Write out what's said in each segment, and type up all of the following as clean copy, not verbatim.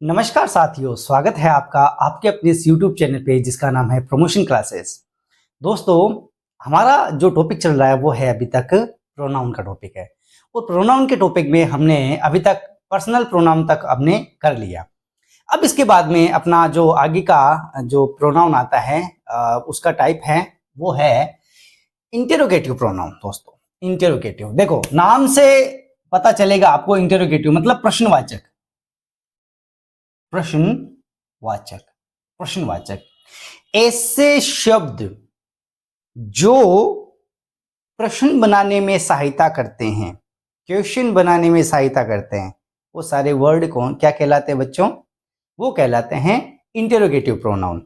नमस्कार साथियों, स्वागत है आपका आपके अपने इस YouTube चैनल पे जिसका नाम है प्रमोशन क्लासेस। दोस्तों, हमारा जो टॉपिक चल रहा है वो है अभी तक प्रोनाउन का टॉपिक है। और प्रोनाउन के टॉपिक में हमने अभी तक पर्सनल प्रोनाउन तक हमने कर लिया। अब इसके बाद में अपना जो आगे का जो प्रोनाउन आता है उसका टाइप है वो है इंटेरोगेटिव प्रोनाउन। दोस्तों, इंटेरोगेटिव देखो नाम से पता चलेगा आपको, इंटेरोगेटिव मतलब प्रश्नवाचक। प्रश्नवाचक प्रश्नवाचक ऐसे शब्द जो प्रश्न बनाने में सहायता करते हैं, क्वेश्चन बनाने में सहायता करते हैं, वो सारे वर्ड कौन क्या कहलाते हैं बच्चों? वो कहलाते हैं इंटेरोगेटिव प्रोनाउन।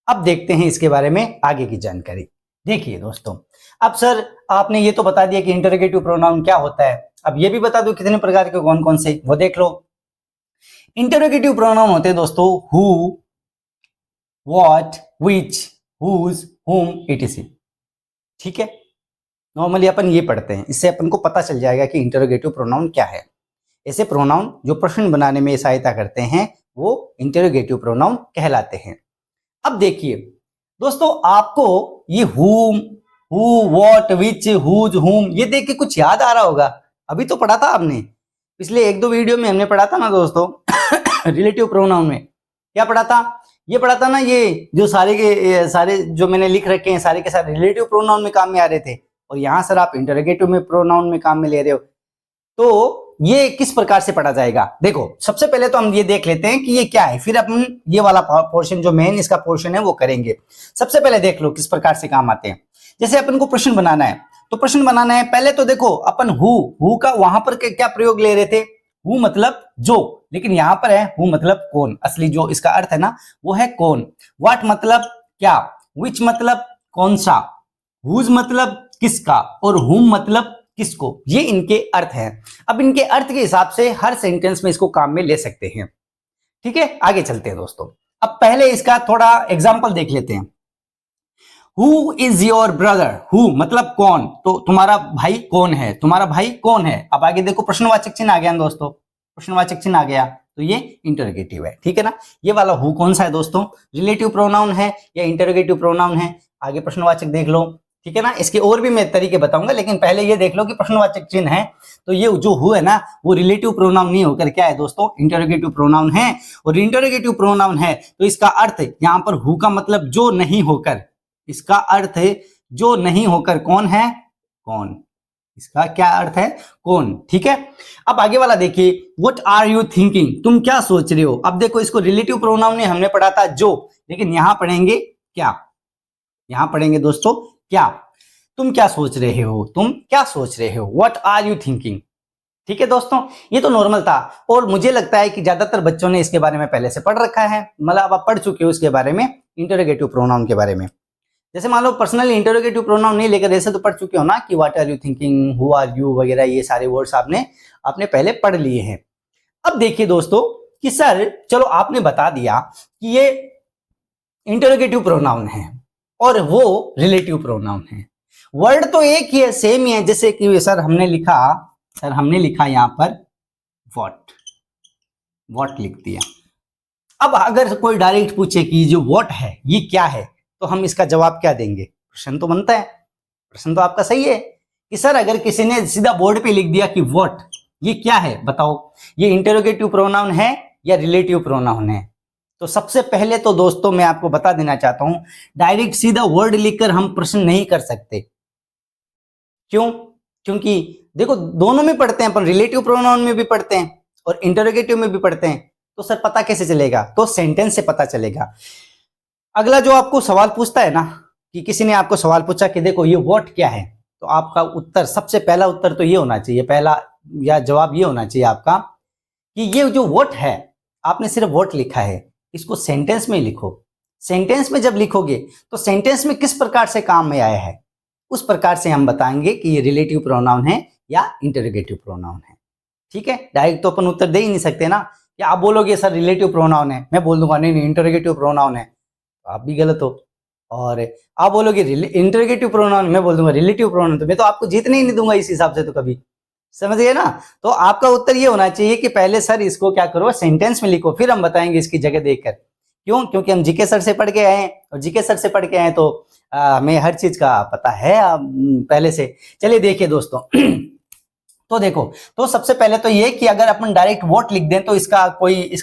अब देखते हैं इसके बारे में आगे की जानकारी। देखिए दोस्तों, अब सर आपने ये तो बता दिया कि इंटेरोगेटिव प्रोनाउन क्या होता है, अब ये भी बता दो कितने प्रकार के कौन कौन से, वो देख लो। इंटेरोगेटिव प्रोनाउन होते हैं दोस्तों हु, व्हाट, व्हिच, हुज, हुम, etc। ठीक है, नॉर्मली अपन ये पढ़ते हैं, इससे अपन को पता चल जाएगा कि इंटेरोगेटिव प्रोनाउन क्या है। ऐसे प्रोनाउन जो प्रश्न बनाने में सहायता करते हैं वो इंटेरोगेटिव प्रोनाउन कहलाते हैं। अब देखिए दोस्तों, आपको ये हुम, हु, व्हाट, व्हिच, हुज, हुम ये देख के कुछ याद आ रहा होगा। अभी तो पढ़ा था आपने, पिछले एक दो वीडियो में हमने पढ़ा था ना दोस्तों रिलेटिव प्रोनाउन में क्या पढ़ा था? ये पढ़ा था ना, ये जो सारे के सारे जो मैंने लिख रखे हैं सारे के सारे रिलेटिव प्रोनाउन में काम में आ रहे थे, और यहाँ सर आप इंटरोगेटिव में प्रोनाउन में काम में ले रहे हो। तो ये किस प्रकार से पढ़ा जाएगा? देखो, सबसे पहले तो हम ये देख लेते हैं कि ये क्या है, फिर अपन ये वाला पोर्शन जो मेन इसका पोर्शन है वो करेंगे। सबसे पहले देख लो किस प्रकार से काम आते हैं। जैसे अपन को प्रश्न बनाना है, तो प्रश्न बनाना है, पहले तो देखो अपन हु का वहां पर क्या प्रयोग ले रहे थे? हु मतलब जो, लेकिन यहां पर है हु मतलब कौन। असली जो इसका अर्थ है ना वो है कौन। व्हाट मतलब क्या, विच मतलब कौन सा, हुज मतलब किसका, और हुम मतलब किसको। ये इनके अर्थ हैं। अब इनके अर्थ के हिसाब से हर सेंटेंस में इसको काम में ले सकते हैं। ठीक है, आगे चलते हैं दोस्तों। अब पहले इसका थोड़ा एग्जाम्पल देख लेते हैं। Who is your brother, who मतलब कौन, तो तुम्हारा भाई कौन है, तुम्हारा भाई कौन है। अब आगे देखो प्रश्नवाचक चिन्ह आ गया दोस्तों, प्रश्नवाचक चिन्ह आ गया, तो ये इंटरोगेटिव है। ठीक है ना, ये वाला हु कौन सा है दोस्तों? रिलेटिव प्रोनाउन है या इंटरोगेटिव प्रोनाउन है? आगे प्रश्नवाचक देख लो। ठीक है ना, इसके और भी मैं तरीके बताऊंगा, लेकिन पहले ये देख लो कि प्रश्नवाचक चिन्ह है तो ये जो हु है ना वो रिलेटिव प्रोनाउन नहीं होकर क्या है दोस्तों? इंटरोगेटिव प्रोनाउन है। और इंटरोगेटिव प्रोनाउन है तो इसका अर्थ यहाँ पर हु का मतलब जो नहीं होकर, इसका अर्थ है जो नहीं होकर कौन है? कौन। इसका क्या अर्थ है? कौन। ठीक है, अब आगे वाला देखिए, व्हाट आर यू थिंकिंग, तुम क्या सोच रहे हो। अब देखो, इसको रिलेटिव प्रोनाउन ने हमने पढ़ा था जो, लेकिन यहां पढ़ेंगे क्या? यहां पढ़ेंगे दोस्तों क्या। तुम क्या सोच रहे हो, तुम क्या सोच रहे हो, व्हाट आर यू थिंकिंग। ठीक है दोस्तों, ये तो नॉर्मल था, और मुझे लगता है कि ज्यादातर बच्चों ने इसके बारे में पहले से पढ़ रखा है, मतलब आप पढ़ चुके हो इसके बारे में, इंटरोगेटिव प्रोनाउन के बारे में। जैसे मान लो पर्सनली इंटरोगेटिव प्रोनाउन नहीं लेकर ऐसे तो पढ़ चुके हो ना कि what are you thinking, who are you वगैरह, ये सारे वर्ड्स आपने पहले पढ़ लिए हैं। अब देखिए दोस्तों कि सर चलो आपने बता दिया कि ये इंटरोगेटिव प्रोनाउन है और वो रिलेटिव प्रोनाउन है। वर्ड तो एक ही है, सेम ही है। जैसे कि सर हमने लिखा यहाँ पर व्हाट लिख दिया। अब अगर कोई डायरेक्ट पूछे कि जो व्हाट है ये क्या है, तो हम इसका जवाब क्या देंगे? प्रश्न तो बनता है, प्रश्न तो आपका सही है कि सर अगर किसी ने सीधा बोर्ड पे लिख दिया कि व्हाट ये क्या है, बताओ ये इंटरोगेटिव प्रोनाउन है या रिलेटिव प्रोनाउन है। तो सबसे पहले तो दोस्तों मैं आपको बता देना चाहता हूं, डायरेक्ट सीधा वर्ड लिखकर हम प्रश्न नहीं कर सकते। क्यों? क्योंकि देखो दोनों में पढ़ते हैं अपन, रिलेटिव प्रोनाउन में भी पढ़ते हैं और इंटरोगेटिव में भी पढ़ते हैं। तो सर पता कैसे चलेगा? तो सेंटेंस से पता चलेगा। अगला जो आपको सवाल पूछता है ना, कि किसी ने आपको सवाल पूछा कि देखो ये व्हाट क्या है, तो आपका उत्तर, सबसे पहला उत्तर तो ये होना चाहिए, पहला या जवाब ये होना चाहिए आपका कि ये जो व्हाट है, आपने सिर्फ व्हाट लिखा है, इसको सेंटेंस में लिखो। सेंटेंस में जब लिखोगे तो सेंटेंस में किस प्रकार से काम में आया है, उस प्रकार से हम बताएंगे कि ये रिलेटिव प्रोनाउन है या इंटरोगेटिव प्रोनाउन है। ठीक है, डायरेक्ट तो अपन उत्तर दे ही नहीं सकते ना, कि आप बोलोगे सर रिलेटिव प्रोनाउन है, मैं बोल दूंगा नहीं इंटरोगेटिव प्रोनाउन है, तो आप भी गलत हो। और आप बोलोगे इंटरोगेटिव प्रोनाउन, मैं बोल दूंगा रिलेटिव प्रोनाउन, तो मैं तो आपको जीतने ही नहीं दूंगा इस हिसाब से तो कभी। समझ गए ना। तो आपका उत्तर ये होना चाहिए कि पहले सर इसको क्या करो, सेंटेंस में लिखो, फिर हम बताएंगे इसकी जगह देखकर। क्यों? क्योंकि हम जीके सर से पढ़ के आए हैं, और जीके सर से पढ़ के आए तो हमें हर चीज का पता है पहले से। चलिए देखिए दोस्तों तो देखो, तो सबसे पहले तो ये कि अगर अपन डायरेक्ट वोट लिख दें तो इसका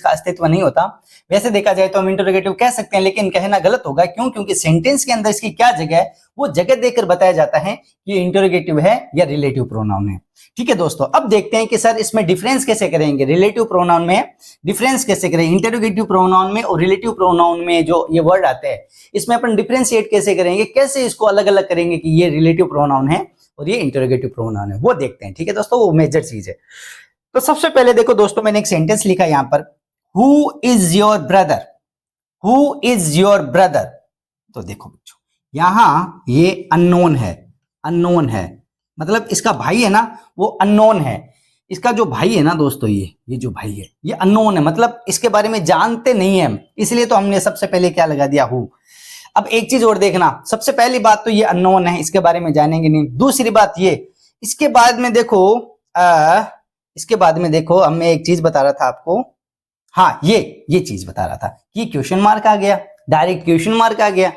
अस्तित्व नहीं होता। वैसे देखा जाए तो हम इंटरोगेटिव कह सकते हैं, लेकिन कहना गलत होगा। क्यों? क्योंकि सेंटेंस के अंदर इसकी क्या जगह है, वो जगह देकर बताया जाता है कि ये इंटरोगेटिव है या रिलेटिव प्रोनाउन है। ठीक है दोस्तों, अब देखते हैं कि सर इसमें डिफरेंस कैसे करेंगे, रिलेटिव प्रोनाउन में डिफरेंस कैसे करेंगे, इंटरोगेटिव प्रोनाउन में और रिलेटिव प्रोनाउन में जो ये वर्ड आते हैं इसमें अपन डिफरेंशिएट कैसे करेंगे, कैसे इसको अलग अलग करेंगे कि ये रिलेटिव प्रोनाउन है और ये इंटरोगेटिव प्रोनाउन है, वो देखते हैं। ठीक है दोस्तों, वो मेजर चीज है। तो सबसे पहले देखो दोस्तों, मैंने एक सेंटेंस लिखा यहां पर, who is your brother, who is your brother. तो देखो बच्चों, यहां ये अननोन है, अननोन है, मतलब इसका भाई है ना वो अननोन है। इसका जो भाई है ना दोस्तों, ये जो भाई है ये अननोन है, मतलब इसके बारे में जानते नहीं है हम, इसलिए तो हमने सबसे पहले क्या लगा दिया, हु। अब एक चीज और देखना, सबसे पहली बात तो ये अननोन है, इसके बारे में जानेंगे नहीं। दूसरी बात ये, इसके बाद में देखो इसके बाद में देखो, अब मैं एक चीज बता रहा था आपको, हाँ ये चीज बता रहा था कि क्वेश्चन मार्क आ गया, डायरेक्ट क्वेश्चन मार्क आ गया।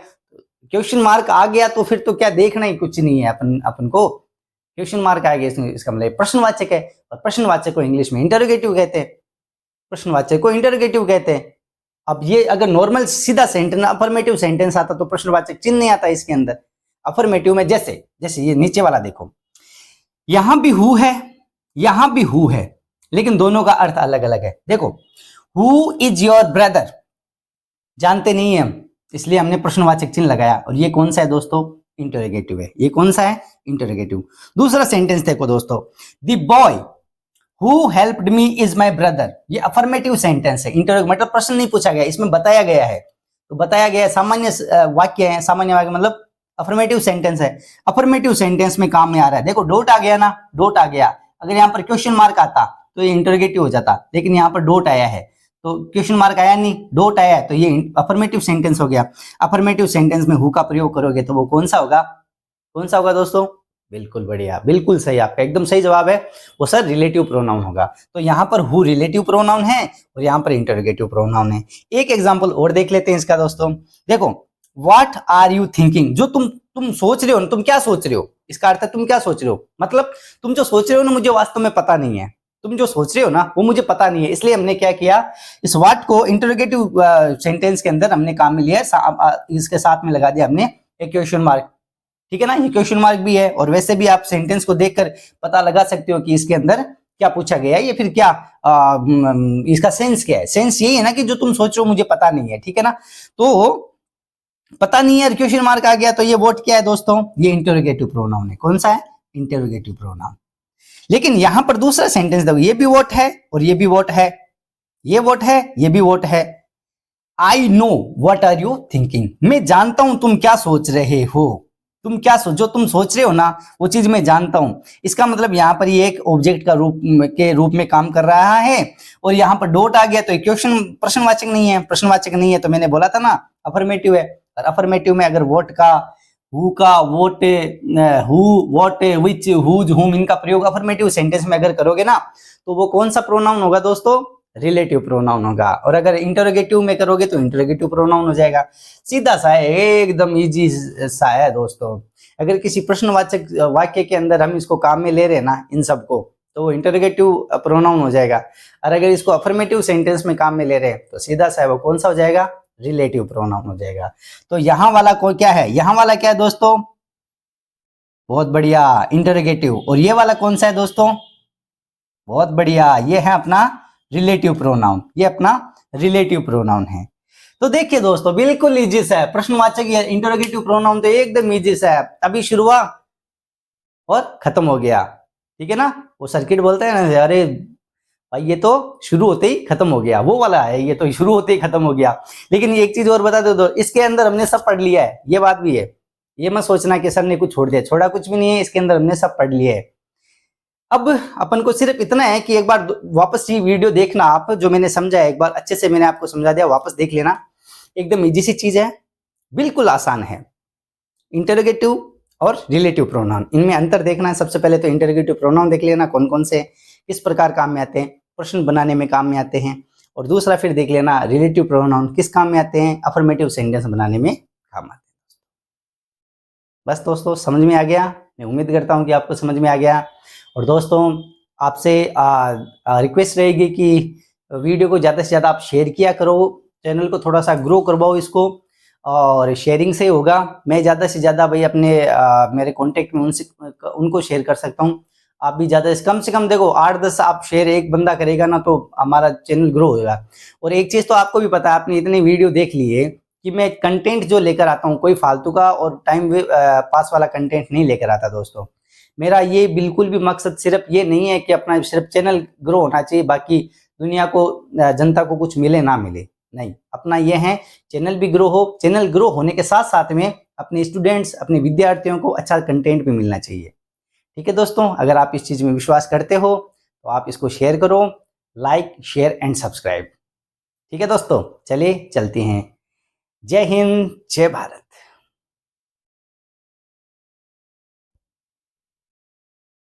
क्वेश्चन मार्क आ गया तो फिर तो क्या देखना ही कुछ नहीं है, अपन को क्वेश्चन मार्क आ गया, इसका मतलब प्रश्नवाचक है, और प्रश्नवाचक को इंग्लिश में इंटरोगेटिव कहते हैं, प्रश्नवाचक को इंटरोगेटिव कहते हैं। अब ये अगर नॉर्मल सीधा सेंटेंस अफर्मेटिव सेंटेंस आता तो प्रश्नवाचक चिन्ह नहीं आता इसके अंदर। अफर्मेटिव में जैसे ये नीचे वाला देखो, यहां भी हु है, यहां भी हु है, लेकिन दोनों का अर्थ अलग अलग है। देखो, हु इज योर ब्रदर, जानते नहीं हम, इसलिए हमने प्रश्नवाचक चिन्ह लगाया, और ये कौन सा है दोस्तों, इंटरोगेटिव है। ये कौन सा है, इंटरोगेटिव। दूसरा सेंटेंस देखो दोस्तों, the boy who helped me is my brother, ये अफर्मेटिव सेंटेंस है, इंटरोगेटिव मतलब प्रश्न नहीं पूछा गया, इसमें बताया गया है। तो बताया गया सामान्य वाक्य है, सामान्य वाक्य मतलब अफर्मेटिव सेंटेंस है, अफर्मेटिव सेंटेंस में काम में आ रहा है। देखो डॉट आ गया ना, डॉट आ गया, अगर यहाँ पर क्वेश्चन मार्क आता तो ये इंटरोगेटिव हो जाता, लेकिन यहाँ पर डॉट आया है तो क्वेश्चन मार्क आया नहीं, डॉट आया है, तो ये अफर्मेटिव सेंटेंस हो गया। अफर्मेटिव सेंटेंस में हु का प्रयोग करोगे तो वो कौन सा होगा, कौन सा होगा दोस्तों, बिल्कुल बढ़िया, बिल्कुल सही, आपका एकदम सही जवाब है, वो सर रिलेटिव प्रोनाउन होगा। तो यहाँ पर हु रिलेटिव प्रोनाउन है और यहाँ पर इंटरोगेटिव प्रोनाउन है। एक एग्जांपल और देख लेते हैं इसका दोस्तों, देखो, व्हाट आर यू थिंकिंग, जो तुम सोच रहे हो, तुम क्या सोच रहे हो, इसका अर्थ है तुम क्या सोच रहे हो, मतलब तुम जो सोच रहे हो ना मुझे वास्तव में पता नहीं है, तुम जो सोच रहे हो ना वो मुझे पता नहीं है, इसलिए हमने क्या किया, इस व्हाट को इंटरोगेटिव सेंटेंस के अंदर हमने काम में लिया, इसके साथ में लगा दिया हमने एक क्वेश्चन मार्क। ठीक है ना, ये क्वेश्चन मार्क भी है, और वैसे भी आप सेंटेंस को देखकर पता लगा सकते हो कि इसके अंदर क्या पूछा गया है, या फिर क्या इसका सेंस क्या है। सेंस यही है ना कि जो तुम सोच रहे हो मुझे पता नहीं है, ठीक है ना, तो पता नहीं है, क्वेश्चन मार्क आ गया, तो ये वोट क्या है दोस्तों, ये इंटरोगेटिव प्रोनाउन है। कौन सा है, इंटरोगेटिव प्रोनाउन। लेकिन यहां पर दूसरा सेंटेंस देखो, ये भी वोट है और ये भी वोट है, ये वोट है, ये भी वोट है। I know what are you thinking, मैं जानता हूं तुम क्या सोच रहे हो, तुम क्या जो तुम सोच रहे हो ना वो चीज मैं जानता हूं। इसका मतलब यहाँ पर ये एक ऑब्जेक्ट का रूप में काम कर रहा है, और यहाँ पर डॉट आ गया तो क्वेश्चन प्रश्नवाचक नहीं है, प्रश्नवाचक नहीं है, तो मैंने बोला था ना अफर्मेटिव है। और अफर्मेटिव में अगर वोट का, हु का, what, who, what, which, whose, whom, इनका प्रयोग अफर्मेटिव सेंटेंस में अगर करोगे ना तो वो कौन सा प्रोनाउन होगा दोस्तों, रिलेटिव प्रोनाउन होगा। और अगर इंटरोगेटिव में करोगे तो इंटरोगेटिव प्रोनाउन हो जाएगा। सीधा सा है, एकदम इजी सा है दोस्तों। अगर किसी प्रश्नवाचक वाक्य के अंदर हम इसको काम में ले रहे हैं ना इन सबको, तो वो इंटरोगेटिव प्रोनाउन हो जाएगा। और अगर इसको अफर्मेटिव सेंटेंस में काम में ले रहे हैं तो सीधा सा है वो कौन सा हो जाएगा, रिलेटिव प्रोनाउन हो जाएगा। तो यहां वाला को क्या है, यहां वाला क्या है दोस्तों, बहुत बढ़िया, इंटरोगेटिव। और ये वाला कौन सा है दोस्तों, बहुत बढ़िया, ये है अपना रिलेटिव प्रोनाउन, ये अपना रिलेटिव प्रोनाउन है। तो देखिए दोस्तों, बिल्कुल इजी सा है, प्रश्नवाचक या इंटरोगेटिव प्रोनाउन तो एकदम इजी सा है। अभी शुरू हुआ और खत्म हो गया, ठीक है ना, वो सर्किट बोलते हैं ना, अरे भाई ये तो शुरू होते ही खत्म हो गया, वो वाला है, ये तो शुरू होते ही खत्म हो गया। लेकिन ये एक चीज और बता दो, इसके अंदर हमने सब पढ़ लिया है, ये बात भी है, ये मत सोचना कि सर ने कुछ छोड़ दिया, छोड़ा कुछ भी नहीं है, इसके अंदर हमने सब पढ़ लिया है। अब अपन को सिर्फ इतना है कि एक बार वापस ये वीडियो देखना आप, जो मैंने समझा एक बार अच्छे से मैंने आपको समझा दिया, वापस देख लेना, एकदम इजी सी चीज है, बिल्कुल आसान है। इंटरोगेटिव और रिलेटिव प्रोनाउन, इनमें अंतर देखना है। सबसे पहले तो इंटरोगेटिव प्रोनाउन देख लेना कौन कौन से किस प्रकार काम में आते हैं, प्रश्न बनाने में काम में आते हैं। और दूसरा फिर देख लेना रिलेटिव प्रोनाउन किस काम में आते हैं, अफर्मेटिव सेंटेंस बनाने में काम आते हैं। बस दोस्तों समझ में आ गया, मैं उम्मीद करता हूँ कि आपको समझ में आ गया। और दोस्तों आपसे रिक्वेस्ट रहेगी कि वीडियो को ज़्यादा से ज़्यादा आप शेयर किया करो, चैनल को थोड़ा सा ग्रो करवाओ इसको, और शेयरिंग से होगा। मैं ज़्यादा से ज़्यादा भाई अपने मेरे कॉन्टेक्ट में उनको शेयर कर सकता हूँ। आप भी ज़्यादा से कम देखो 8-10 आप शेयर एक बंदा करेगा ना तो हमारा चैनल ग्रो होगा। और एक चीज़ तो आपको भी पता है, आपने इतनी वीडियो देख ली है कि मैं कंटेंट जो लेकर आता हूँ कोई फालतू का और टाइम पास वाला कंटेंट नहीं लेकर आता दोस्तों। मेरा ये बिल्कुल भी मकसद सिर्फ ये नहीं है कि अपना सिर्फ चैनल ग्रो होना चाहिए, बाकी दुनिया को जनता को कुछ मिले ना मिले, नहीं। अपना ये है चैनल भी ग्रो हो, चैनल ग्रो होने के साथ साथ में अपने स्टूडेंट्स अपने विद्यार्थियों को अच्छा कंटेंट भी मिलना चाहिए। ठीक है दोस्तों, अगर आप इस चीज़ में विश्वास करते हो तो आप इसको शेयर करो, लाइक शेयर एंड सब्सक्राइब। ठीक है दोस्तों, चलिए चलते हैं। जय हिंद, जय भारत।